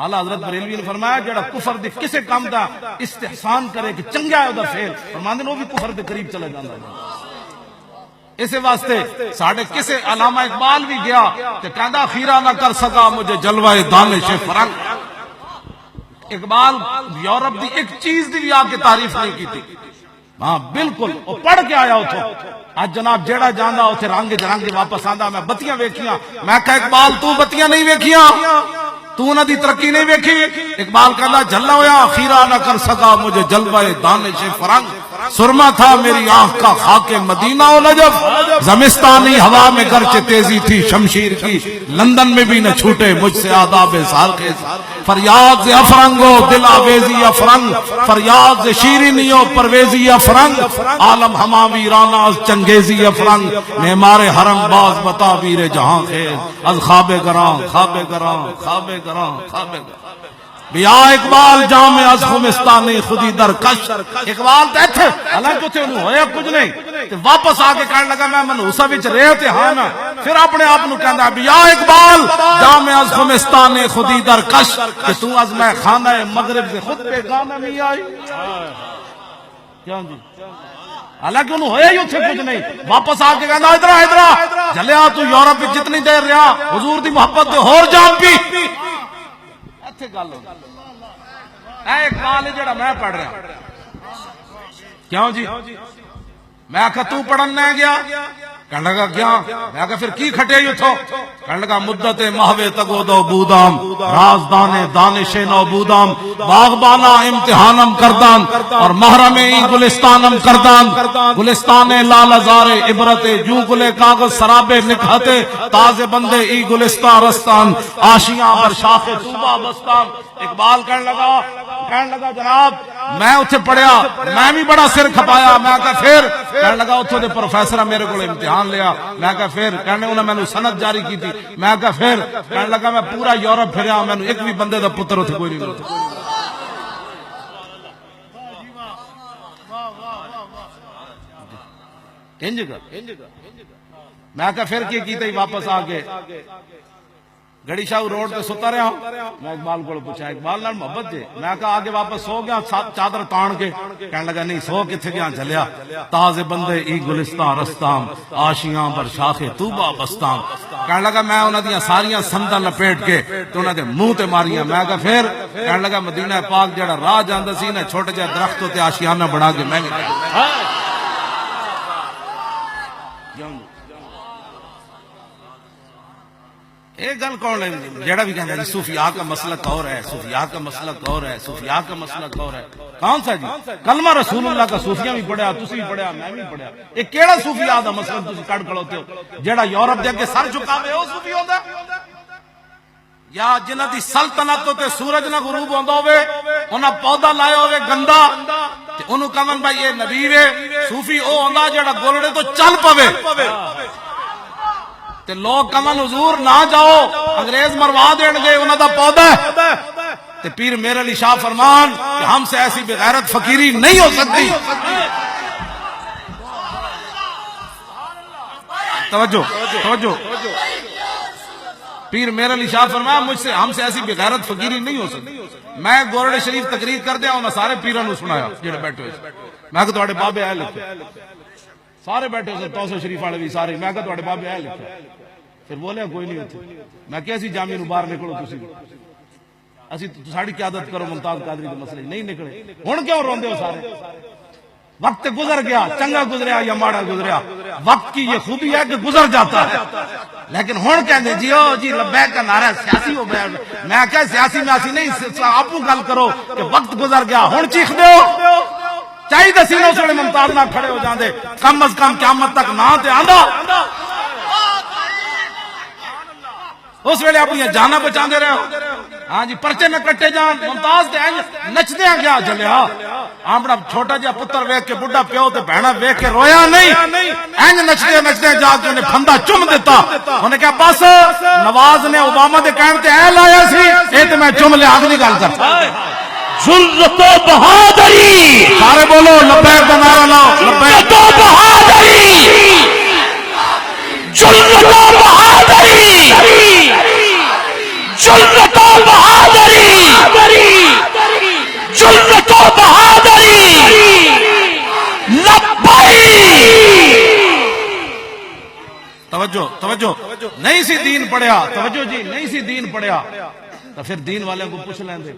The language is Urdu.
اعلیٰ حضرت بریلوی نے فرمایا جڑا کفر دے کسے کام دا استحسان کرے کہ چنگا ہے او دا فعل، فرماندے نے وہ بھی کفر دے قریب چلا جاندا ہے۔ اس واسطے ساڈے کسے علامہ اقبال بھی گیا کہ کہندا خیرہ نہ کر سکا مجھے جلوہ دانش فرنگ۔ اقبال یورپ دی ایک چیز دی بھی آ کے تعریف نہیں کی تھی، ہاں بالکل وہ پڑھ کے آیا اتھوں۔ آج جناب جیڑا جانا اتھے رنگ جرنگ واپس آندا میں بتیاں ویکھیاں، میں کہا اقبال تو بتیاں نہیں ویکھیاں، تو نہ دی ترقی نہیں ویکھی۔ اقبال کہنا جھلا ہویا خیرہ نہ کر سکا مجھے جلوہ دانش فرنگ، سرما تھا میری آنکھ کا خاک مدینہ و نجف، زمستانی ہوا میں گرچہ تیزی تھی شمشیر کی، لندن میں بھی نہ چھوٹے مجھ سے آداب سالخیز، فریاد سے افرنگو دل آویزی افرنگ، فریاد سے شیرینی و پرویزی افرنگ، عالم ہما ویرانہ از چنگیزی افرنگ، معمار حرم باز بتا ویر جہاں خیز، از خواب گراں خواب گراں خواب گراں خواب گراں، بیا اقبال جامع از خمستانی خودی در کش۔ اقبال تے تھے حالانکہ اتھے انہوں ہویا کچھ نہیں، تے واپس آ کے کہنے لگا میں منحوسہ وچ رہے تے ہاں نا، پھر اپنے آپ نو کہندا بیا اقبال جامع از خمستانی خودی در کش، کہ تو از میں خانہ مغرب سے خود پہ گانا نہیں آئی۔ کیوں جی حالانکہ انہوں ہویا ہی اتھے کچھ نہیں، واپس آ کے کہندا ادھر ادھر جلیا تو یورپ وچ جتنی دیر رہا حضور دی محبت دے ہور جام پی۔ اے اقبال ہے جڑا میں پڑھ رہا، کیوں جی میں آکھا تو پڑھن نہ گیا، کہنے لگا کیا، میں آکھا پھر کی کھٹے ہی تھو، کہنے لگا مدت مہوے تگو دو بودام، رازدان دانش نو بودام، باغبانا امتحانم کردان اور محرم ای گلستانم کردان، گلستان لال ازار عبرت جو گلے کاغذ سرابے نکھاتے، تازے بندے ای گلستان رستان، آشیاں بر شاخ طوبہ بستان۔ اقبال کہنے لگا جناب میں اتھے پڑھیا، میں بھی بڑا سر کھپایا، میں کہا پھر، کہنے لگا اتھے دے پروفیسرہ میرے کو امتحان لیا، میں کہا پھر، کہنے انہوں نے میں سند جاری کی تھی، میں کہا پھر، کہنے لگا میں پورا یورپ پھریا، میں ایک بھی بندے دا پتر اتھے کوئی نہیں ملتا۔ میں کہا پھر کی تھی واپس آگے گڑی شاہ روڈ تے ستا رہا ہوں، میں اقبال کو پوچھا اقبال نال محبت جے، میں کہا آگے واپس سو گیا چادر تان کے، کہنے لگا نہیں سو کتھے گیا جلیا، تازے بندے ای گلستان رستان، آشیاں بر شاخ طوبہ بستان، کہنے لگا میں انہاں دیاں ساریاں سنداں لپیٹ کے تو انہاں دے منہ تے ماریاں، میں کہا پھر، کہنے لگا مدینہ پاک جڑا راہ جاندا سی نا چھوٹے جہے درختوں تے آشیانہ بنا کے میں ایک گل کون ہے جیڑا بھی کہنا ہے صوفیاء کا مسلک اور ہے، صوفیاء کا مسلک اور ہے، صوفیاء کا مسلک اور ہے، کون سا جی کلمہ رسول اللہ کا صوفیاء بھی پڑھیا، تسی بھی پڑھیا، میں بھی پڑھیا، ایک کیڑا صوفیاء دا مسلک تسی کڈ کھڑوتے ہو جیڑا یورپ دے کے سر جھکاوے او صوفی ہوندا، یا جنہاں دی سلطنت تے سورج نہ غروب ہوندا ہوے انہاں پودا لایا ہوے گندا تے اونوں کہن بھائی یہ نبی وے، صوفی او ہوندا جیڑا گولڑے تو چل پوے تے لوگ کمن حضور نہ جاؤ انگریز مروا دین گے انہاں دا پودا ہے، تے پیر میرے علی شاہ فرمان کہ ہم سے ایسی بغیرت فقیری نہیں ہو سکتی۔ توجہ پیر میرے علی شاہ فرمایا مجھ سے ہم سے ایسی بغیرت فقیری نہیں ہو سکتی۔ میں گورڑے شریف تقریر کر دیا انہاں سارے پیراں نوں سنایا جڑے بیٹھے ہوئے، میں کہ تواڈے بابے اے لکھے سارے بیٹھے ہوئے توسو شریف والے بھی سارے، میں کہ تواڈے بابے اے لکھے، پھر بولے کوئی نہیں ہوتے، میں کہ اسی جامع نو باہر نکلو تسی، اسی ساڑی قیادت کرو ممتاز قادری کے مسئلے نہیں نکلے، ہن کیوں روندے ہو سارے؟ وقت گزر گیا، چنگا گزریا یا ماڑا گزریا، وقت کی یہ خوبی ہے کہ گزر جاتا ہے، لیکن ہن کہندے جی او جی لبیک کا نعرہ سیاسی ہو گیا، میں کہ سیاسی میاسی نہیں، آپ گل کرو کہ وقت گزر گیا، ہن چیخ دیو چاہیے دسی نو سوڑے ممتاز نہ کھڑے ہو جاندے، کم از کم قیامت تک نہ تے آندا، اس ویلے اپنی جانا بچاندے رہو، ہاں جی پرچے نہ کٹے جان، ممتاز تے نچدے گیا جلیا، اپنا چھوٹا جہا پتر ویکھ کے بڈھا پیو تے بہنا ویکھ کے رویا نہیں، اینج نچدے نچدے جا کے انہیں پھندا چم دیتا، انہیں کہا بس نواز نے اوباما دے کہن تے اے لایا سی، اے تے میں چم لیا اگلی گل کرتا، جرأت و بہادری، سارے بولو لبیک کا نعرہ لاؤ، لبیک و بہادری، جرأت و بہادری، جرأت و بہادری، توجہ توجہ نہیں سی دین پڑھیا، توجہ جی نہیں سی دین پڑھیا تو پھر دین والے کو پوچھ لیں دے